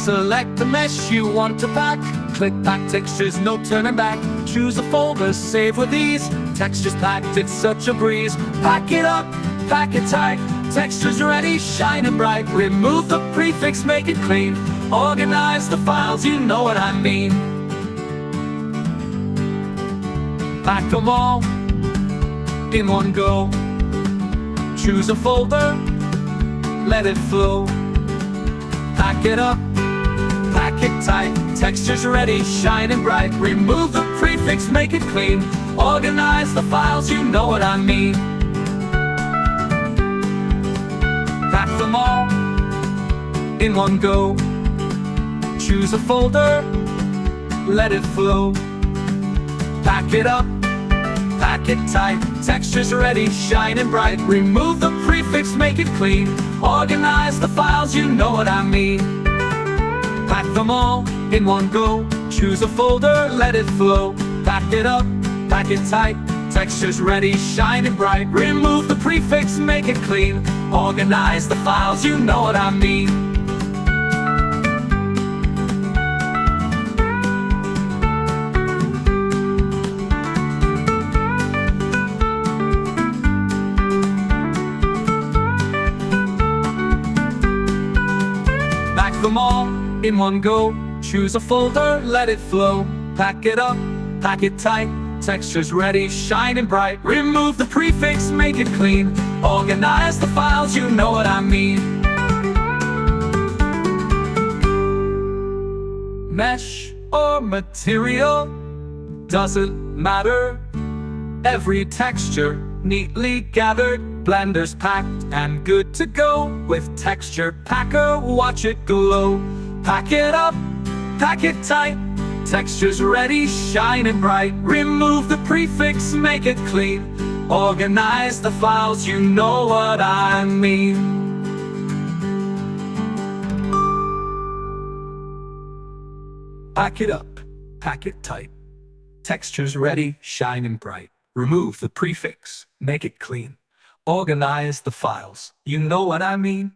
Select the mesh you want to pack. Click pack textures, no turning back. Choose a folder, save with ease. Textures packed, it's such a breeze. Pack it up, pack it tight. Textures ready, shining bright. Remove the prefix, make it clean. Organize the files, you know what I mean. Pack them all in one go. Choose a folder, let it flow. Pack it up, pack it tight. Textures ready, shining bright. Remove the prefix, make it clean. Organize the files, you know what I mean. Pack them all in one go. Choose a folder, let it flow. Pack it up, pack it tight. Textures ready, shining bright. Remove the prefix, make it clean. Organize the files, you know what I mean. Pack them all in one go. Choose a folder, let it flow. Pack it up, pack it tight. Textures ready, shining bright. Remove the prefix, make it clean. Organize the files, you know what I mean. Pack them all in one go. Choose a folder, let it flow. Pack it up, pack it tight. Textures ready, shining bright. Remove the prefix, make it clean. Organize the files, you know what I mean. Mesh or material, doesn't matter. Every texture neatly gathered. Blender's packed and good to go. With Texture Packer, watch it glow. Pack it up, pack it tight. Textures ready, shining bright. Remove the prefix, make it clean. Organize the files, you know what I mean. Pack it up, pack it tight. Textures ready, shining bright. Remove the prefix, make it clean. Organize the files, you know what I mean.